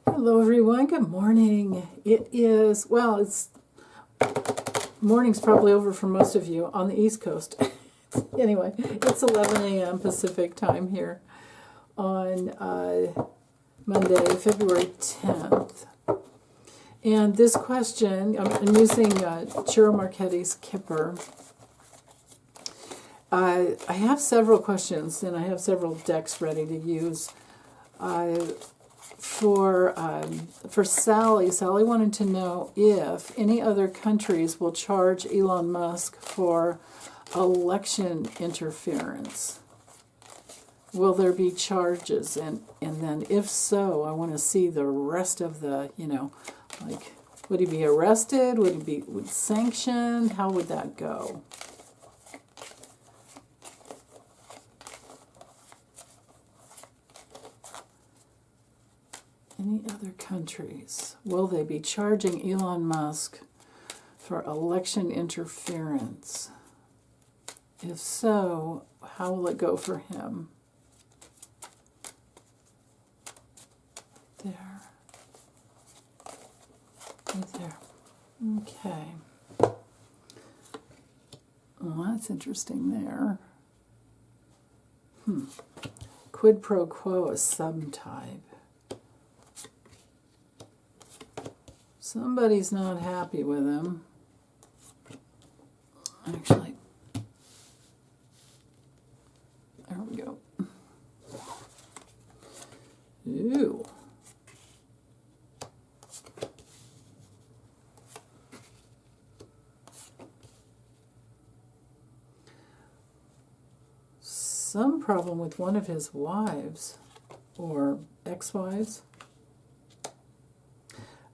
Hello everyone, good morning. It is, well, it's morning's probably over for most of you on the East Coast. Anyway, it's 11 a.m. Pacific time here on Monday, February 10th. And this question, I'm using Ciro Marchetti's Kipper. I have several questions and I have several decks ready to use. For Sally, Sally wanted to know if any other countries will charge Elon Musk for election interference. Will there be charges? And then if so, I want to see the rest of the, like, would he be arrested? Would he be sanctioned? How would that go? Any other countries? Will they be charging Elon Musk for election interference? If so, how will it go for him? There. Right there. Okay. Well, that's interesting there. Quid pro quo, a subtype. Somebody's not happy with him. Actually, there we go. Ooh. Some problem with one of his wives or ex-wives.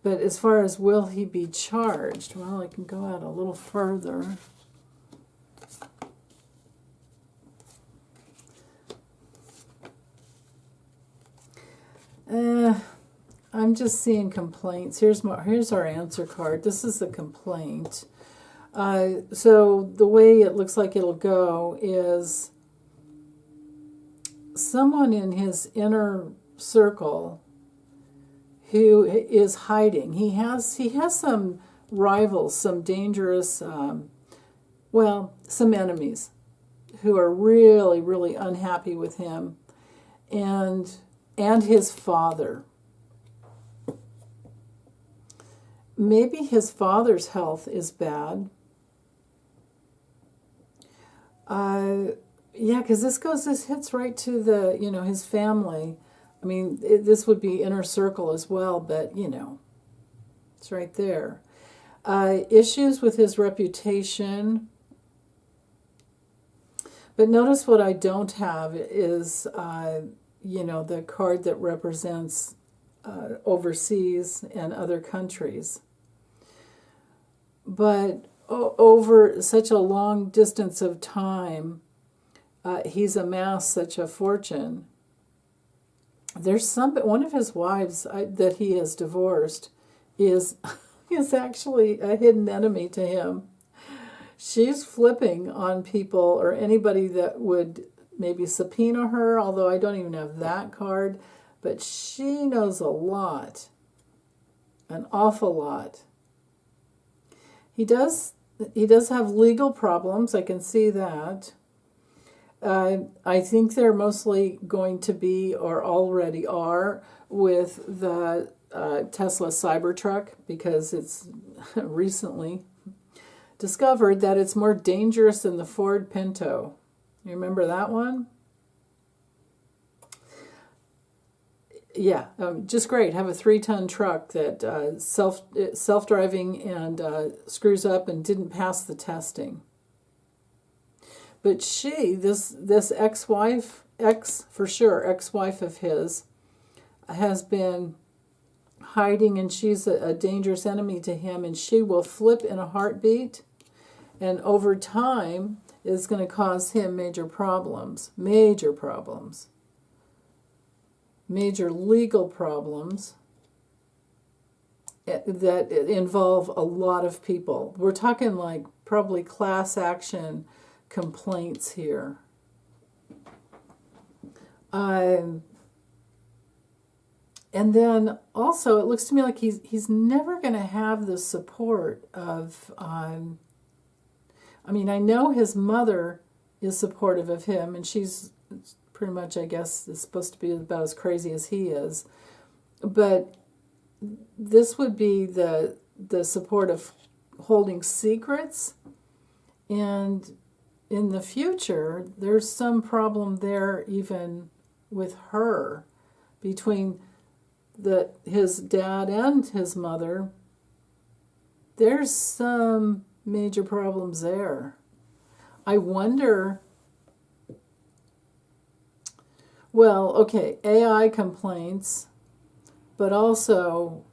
But as far as will he be charged, well, I can go out a little further. I'm just seeing complaints. Here's our answer card. This is the complaint. So the way it looks like it'll go is someone in his inner circle who is hiding. He has some rivals, some dangerous, some enemies who are really, really unhappy with him, and his father. Maybe his father's health is bad. Because this hits right to the, his family. I mean, this would be inner circle as well, but, it's right there. Issues with his reputation. But notice what I don't have is, the card that represents overseas and other countries. But over such a long distance of time, he's amassed such a fortune. There's one of his wives that he has divorced is actually a hidden enemy to him. She's flipping on people or anybody that would maybe subpoena her, although I don't even have that card, but she knows a lot, an awful lot. He does have legal problems, I can see that. I think they're mostly going to be, or already are, with the Tesla Cybertruck, because it's recently discovered that it's more dangerous than the Ford Pinto. You remember that one? Yeah, just great. Have a 3-ton truck that self-driving and screws up and didn't pass the testing. But this ex-wife of his, has been hiding, and she's a dangerous enemy to him, and she will flip in a heartbeat, and over time is going to cause him major legal problems that involve a lot of people. We're talking like probably class action complaints here. And then also, it looks to me like he's never going to have the support of. I mean, I know his mother is supportive of him, and she's pretty much, I guess, is supposed to be about as crazy as he is. But this would be the support of holding secrets, and in the future, there's some problem there even with her, between his dad and his mother. There's some major problems there. I wonder, well, okay, AI complaints, but also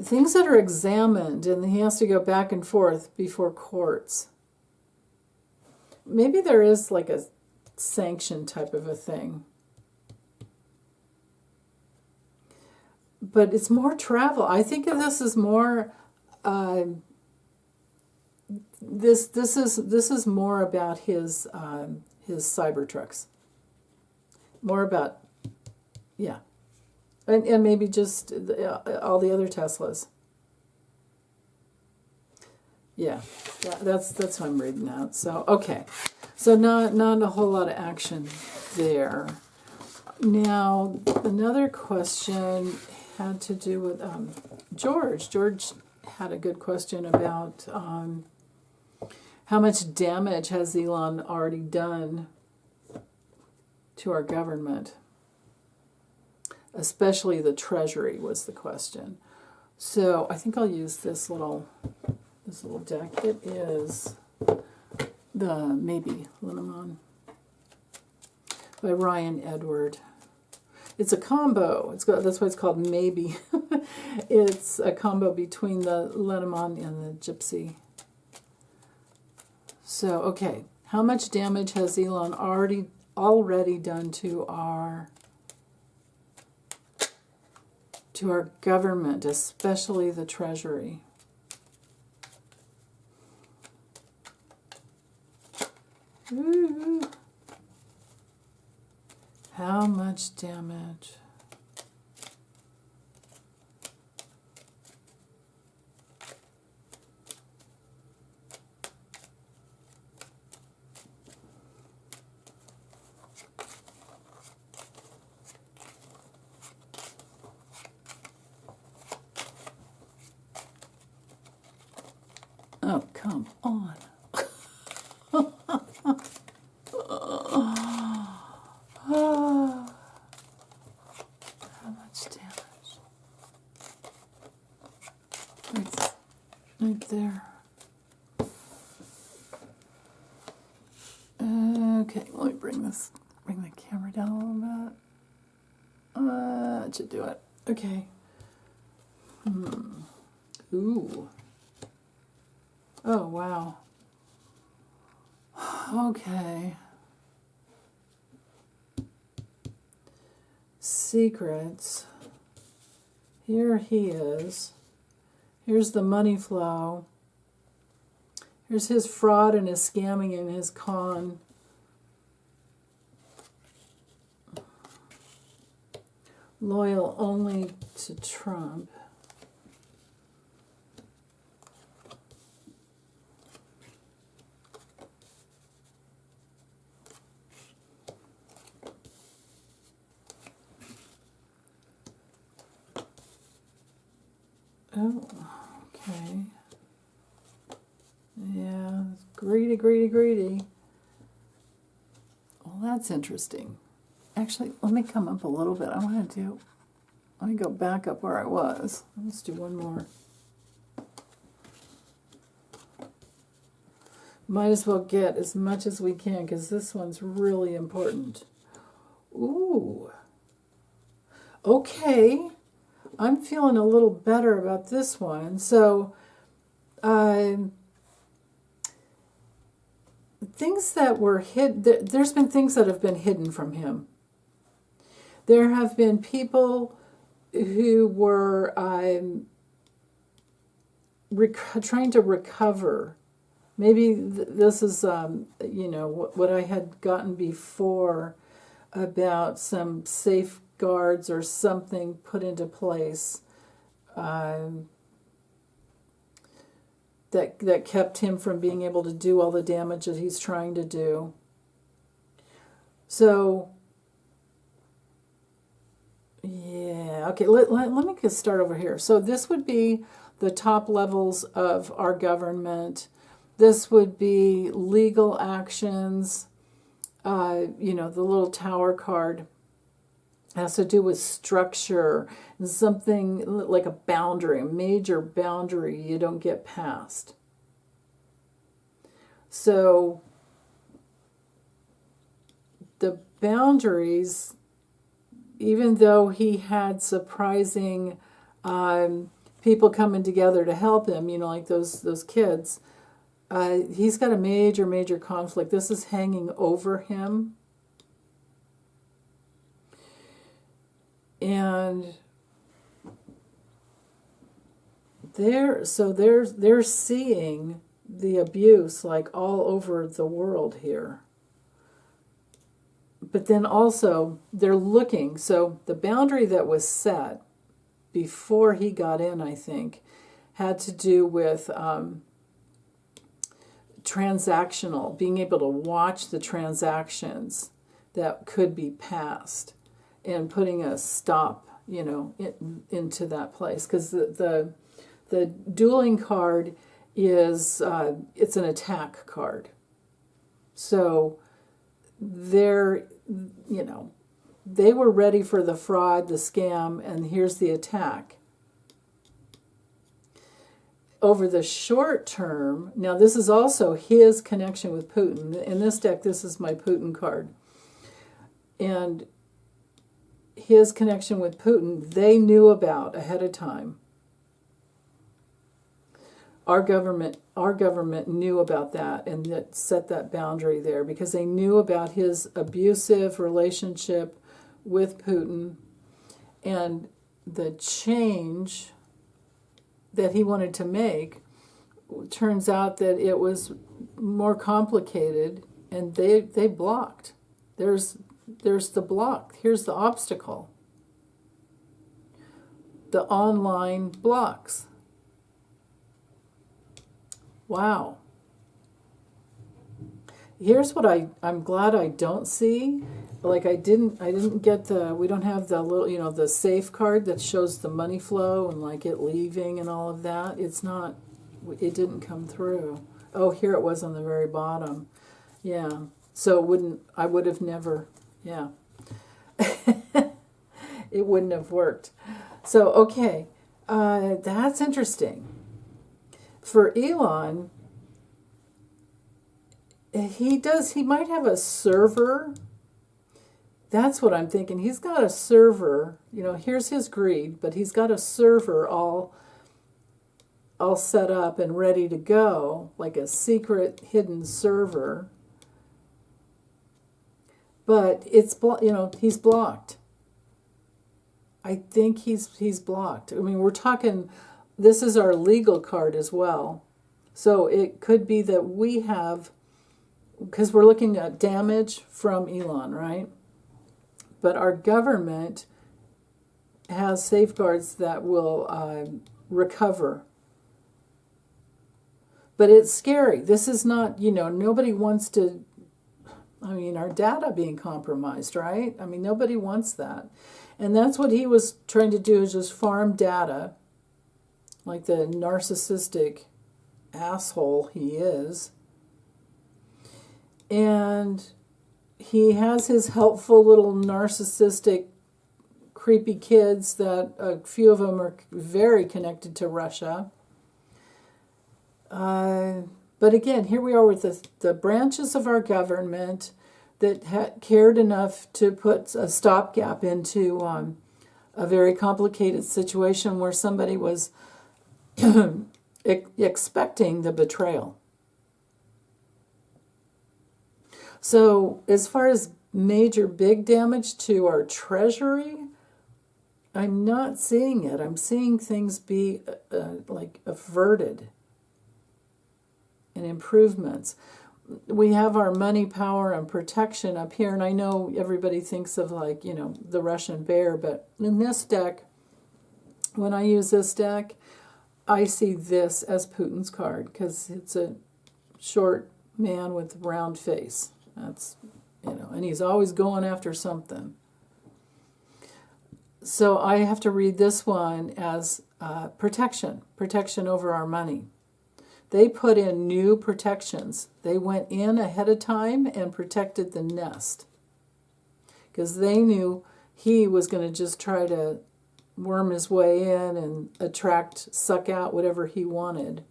things that are examined, and he has to go back and forth before courts. Maybe there is like a sanction type of a thing. But it's more travel. I think of this as more. This is more about his Cybertrucks. More about, yeah, and maybe just all the other Teslas. Yeah, that's what I'm reading out. So okay, so not a whole lot of action there. Now another question had to do with George. George had a good question about how much damage has Elon already done to our government, especially the Treasury was the question. So I think I'll use this little deck. It is the Maybe Lenormand by Ryan Edward. It's a combo. That's why it's called Maybe. It's a combo between the Lenormand and the Gypsy. So, okay, how much damage has Elon already done to our government, especially the Treasury? Ooh. How much damage? Oh, come on. Right there. Okay, let me bring the camera down a little bit. That should do it. Okay. Ooh. Oh, wow. Okay. Secrets. Here he is. Here's the money flow. Here's his fraud and his scamming and his con. Loyal only to Trump. Oh, okay. Yeah, greedy. Well, that's interesting. Actually, let me come up a little bit. Let me go back up where I was. Let's do one more. Might as well get as much as we can because this one's really important. Ooh. Okay. I'm feeling a little better about this one. So, things that were hid. There's been things that have been hidden from him. There have been people who were trying to recover. Maybe this is, what I had gotten before. about some safeguards or something put into place that kept him from being able to do all the damage that he's trying to do. So, yeah, okay, let me just start over here. So this would be the top levels of our government. This would be legal actions. The little tower card has to do with structure and something like a boundary, a major boundary you don't get past. So the boundaries, even though he had surprising people coming together to help him, like those kids, he's got a major conflict. This is hanging over him. And they're seeing the abuse like all over the world here. But then also they're looking. So the boundary that was set before he got in, I think, had to do with transactional, being able to watch the transactions that could be passed and putting a stop, into that place. Because the dueling card is, it's an attack card. So they were ready for the fraud, the scam, and here's the attack. Over the short term, now this is also his connection with Putin. In this deck, this is my Putin card. And his connection with Putin, they knew about ahead of time. Our government knew about that and that set that boundary there because they knew about his abusive relationship with Putin and the change that he wanted to make. Turns out that it was more complicated, and they blocked. There's the block. Here's the obstacle. The online blocks. Wow. Here's what I'm glad I don't see. Like I didn't get we don't have the little, the safe card that shows the money flow and like it leaving and all of that. It didn't come through. Oh, here it was on the very bottom. Yeah. So I would have never, yeah. It wouldn't have worked. So, okay. That's interesting. For Elon, he might have a server. That's what I'm thinking. He's got a server, here's his greed, but he's got a server all set up and ready to go, like a secret hidden server. But it's he's blocked. I think he's blocked. I mean, we're talking, this is our legal card as well. So it could be that we have, because we're looking at damage from Elon, right? But our government has safeguards that will recover. But it's scary. This is not, nobody wants to, our data being compromised, right? Nobody wants that. And that's what he was trying to do, is just farm data, like the narcissistic asshole he is. And he has his helpful little narcissistic, creepy kids that a few of them are very connected to Russia. But again, here we are with the branches of our government that cared enough to put a stopgap into a very complicated situation where somebody was expecting the betrayal. So as far as major big damage to our treasury, I'm not seeing it. I'm seeing things be like averted and improvements. we have our money, power, and protection up here. And I know everybody thinks of, like, you know, the Russian bear, but in this deck, when I use this deck, I see this as Putin's card, because it's a short man with a round face. That's, you know, and he's always going after something. So I have to read this one as protection over our money. They put in new protections. They went in ahead of time and protected the nest, because they knew he was going to just try to worm his way in and suck out whatever he wanted.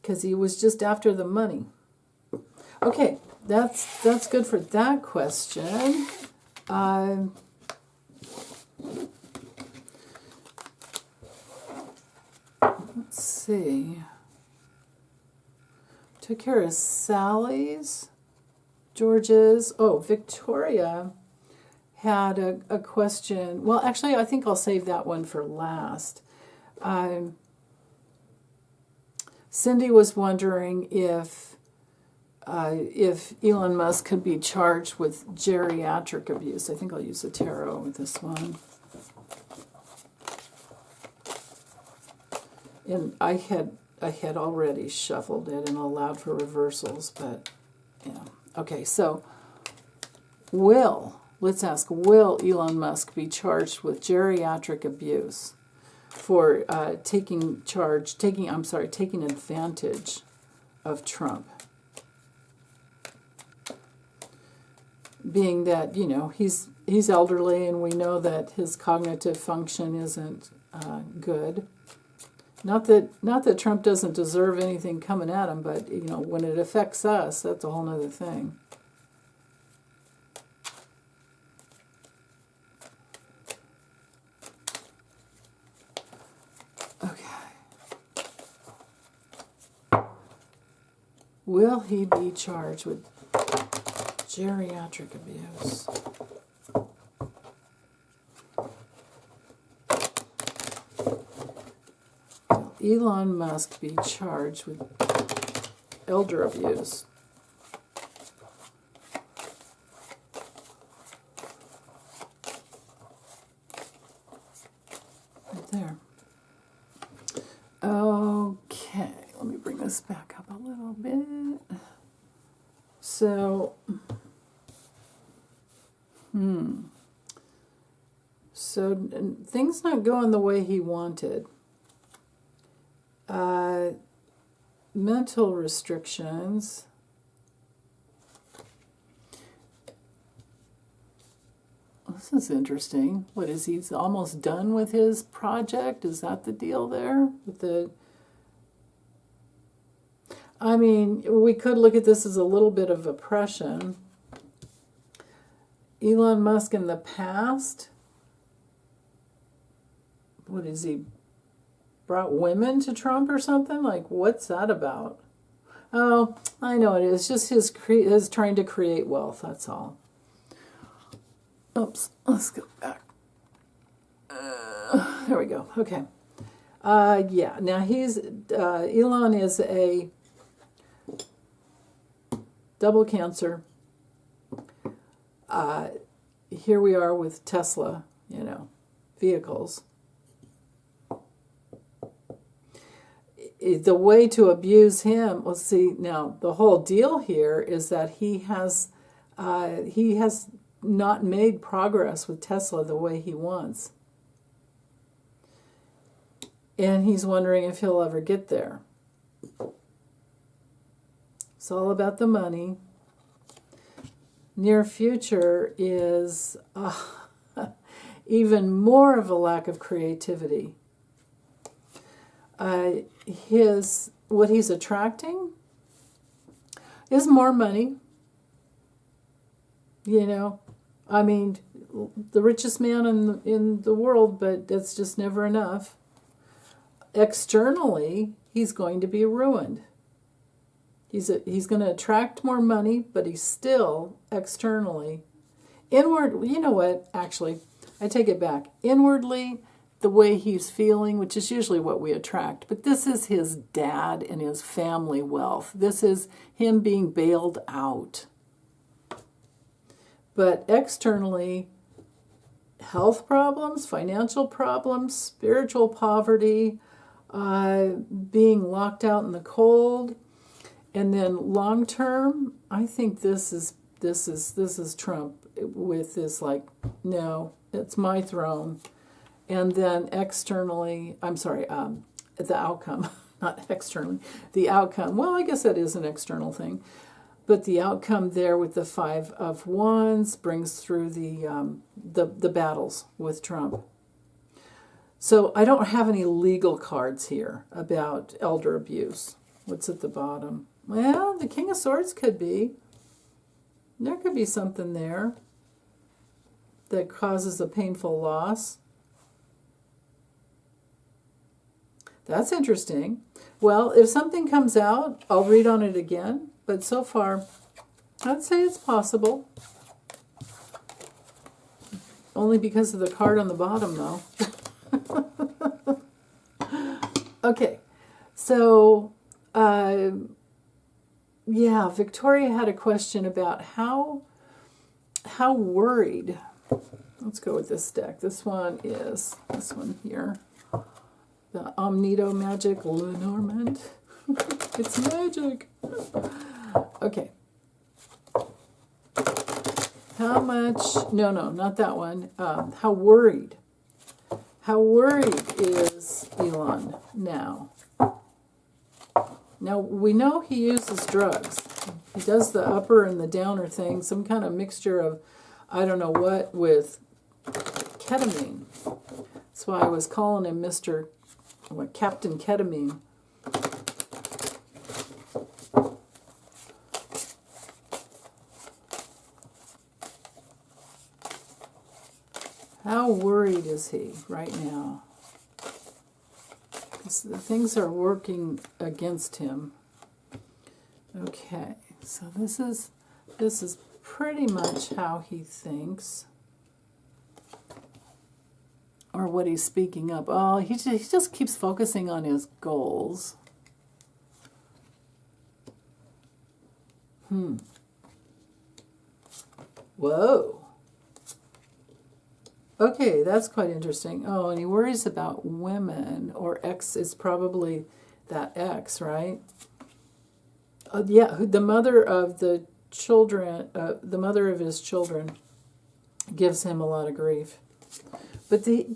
Because he was just after the money. Okay, that's good for that question. Let's see. Took care of Sally's, George's. Oh, Victoria had a question. Well, actually, I think I'll save that one for last. Cindy was wondering if Elon Musk could be charged with geriatric abuse. I think I'll use the tarot with this one. And I had already shuffled it and allowed for reversals, but yeah. Okay, so let's ask, will Elon Musk be charged with geriatric abuse for taking advantage of Trump? Being that, you know, he's elderly, and we know that his cognitive function isn't good. Not that Trump doesn't deserve anything coming at him, but, you know, when it affects us, that's a whole other thing. Okay. Will he be charged with geriatric abuse? Elon Musk be charged with elder abuse? Right there. Okay, let me bring this back up a little bit. So, so things not going the way he wanted. Mental restrictions. This is interesting. What is he's almost done with his project? Is that the deal there? I mean, we could look at this as a little bit of oppression. Elon Musk in the past, what is he? Brought women to Trump or something? Like, what's that about? Oh, I know it is. Just his trying to create wealth, that's all. Oops, let's go back. There we go. Okay. Yeah, now Elon is a double Cancer. Here we are with Tesla, you know, vehicles. The way to abuse him, let's see, now the whole deal here is that he has not made progress with Tesla the way he wants. And he's wondering if he'll ever get there. It's all about the money. Near future is even more of a lack of creativity. What he's attracting is more money. You know, I mean, the richest man in the world, but that's just never enough. Externally, he's going to be ruined. He's going to attract more money, but he's still externally. You know what? Actually, I take it back. Inwardly, the way he's feeling, which is usually what we attract. But this is his dad and his family wealth. This is him being bailed out. But externally, health problems, financial problems, spiritual poverty, being locked out in the cold, and then long term, I think this is Trump with this no, it's my throne. And then externally, the outcome, not externally, the outcome. Well, I guess that is an external thing. But the outcome there with the 5 of Wands brings through the battles with Trump. So I don't have any legal cards here about elder abuse. What's at the bottom? Well, the King of Swords could be. There could be something there that causes a painful loss. That's interesting. Well, if something comes out, I'll read on it again. But so far, I'd say it's possible. Only because of the card on the bottom, though. Okay. So, Victoria had a question about how worried. Let's go with this deck. This one here. The Omnito Magic Lenormand. It's magic. Okay. How much? No, not that one. How worried? How worried is Elon now? Now, we know he uses drugs. He does the upper and the downer thing, some kind of mixture of, I don't know what, with ketamine. That's why I was calling him Captain Ketamine. How worried is he right now? Because things are working against him. Okay, so this is pretty much how he thinks, or what he's speaking up. Oh, he just keeps focusing on his goals. Whoa. Okay, that's quite interesting. Oh, and he worries about women, or X is probably that X, right? The mother of the children, the mother of his children gives him a lot of grief. But he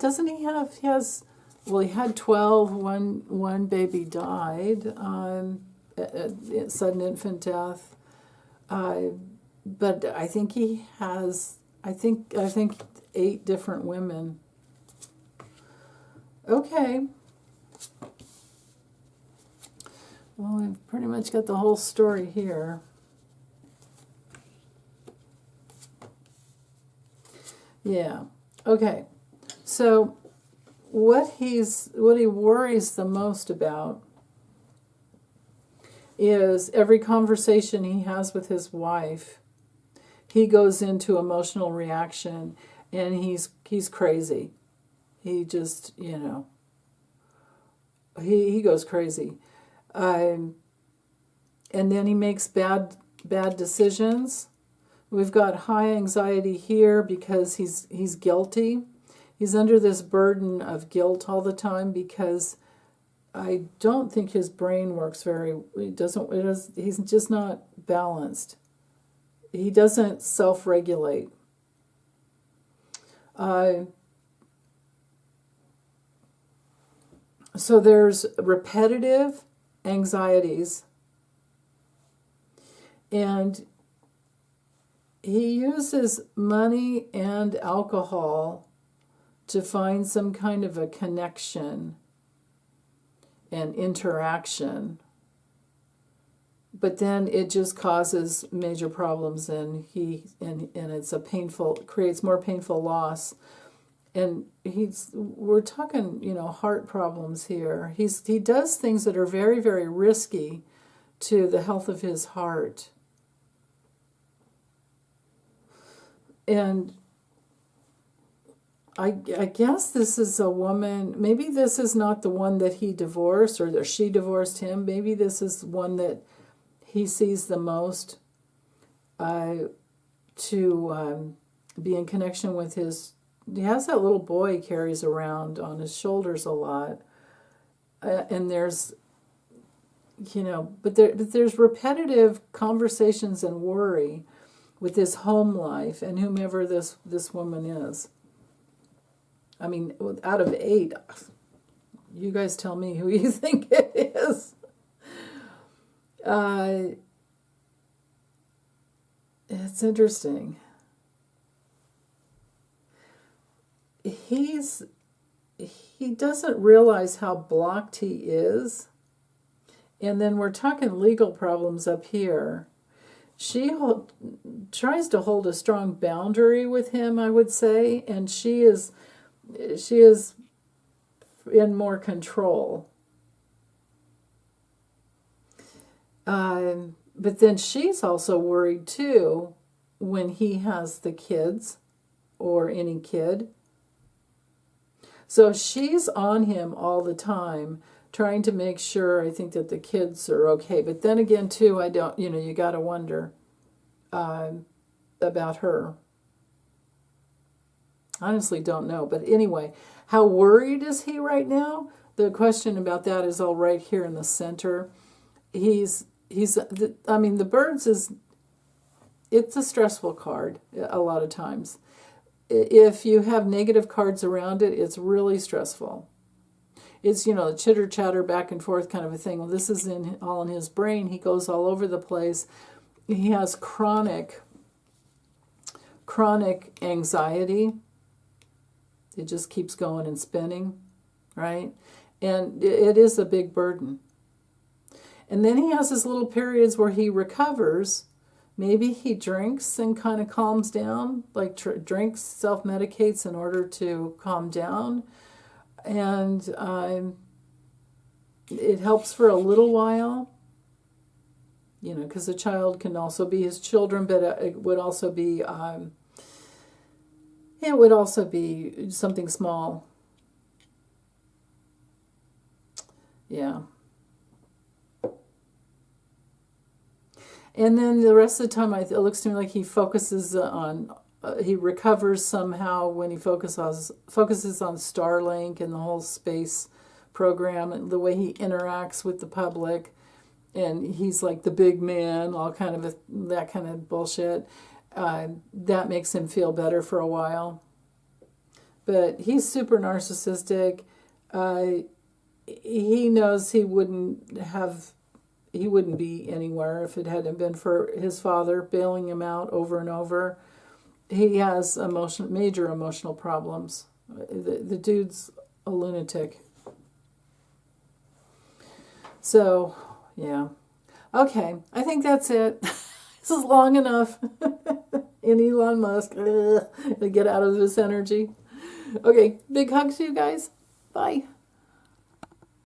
had 12, one baby died, sudden infant death. But I think he has, I think 8 different women. Okay. Well, we've pretty much got the whole story here. Yeah. Okay. So what he worries the most about is every conversation he has with his wife, he goes into emotional reaction, and he's crazy. He just, he goes crazy. And then he makes bad decisions. We've got high anxiety here because he's guilty. He's under this burden of guilt all the time because I don't think his brain works he's just not balanced. He doesn't self-regulate. So there's repetitive anxieties, and he uses money and alcohol to find some kind of a connection and interaction, but then it just causes major problems, and it's creates more painful loss. And we're talking, heart problems here. He does things that are very, very risky to the health of his heart. And I guess this is a woman, maybe this is not the one that he divorced or that she divorced him. Maybe this is one that he sees the most to be in connection with his. He has that little boy he carries around on his shoulders a lot. And there's, but there's repetitive conversations and worry with his home life and whomever this woman is. I mean, out of 8, you guys tell me who you think it is. It's interesting. He doesn't realize how blocked he is. And then we're talking legal problems up here. She tries to hold a strong boundary with him, I would say, and she is in more control. But then she's also worried too when he has the kids or any kid. So she's on him all the time, trying to make sure, I think, that the kids are okay. But then again, too, you got to wonder about her. Honestly, don't know. But anyway, how worried is he right now? The question about that is all right here in the center. The birds it's a stressful card a lot of times. If you have negative cards around it, it's really stressful. It's, the chitter chatter back and forth kind of a thing. Well, this is all in his brain. He goes all over the place. He has chronic anxiety. It just keeps going and spinning, right? And it is a big burden. And then he has his little periods where he recovers. Maybe he drinks and kind of calms down, like drinks, self-medicates in order to calm down. And it helps for a little while, because a child can also be his children, but it would also be something small. Yeah. And then the rest of the time, it looks to me like he focuses on, he recovers somehow when he focuses on Starlink and the whole space program and the way he interacts with the public. And he's like the big man, all kind of that kind of bullshit. That makes him feel better for a while. But he's super narcissistic. He knows he wouldn't be anywhere if it hadn't been for his father bailing him out over and over. He has major emotional problems. The dude's a lunatic. So, yeah. Okay, I think that's it. This is long enough. In Elon Musk. To get out of this energy. Okay, big hugs to you guys. Bye.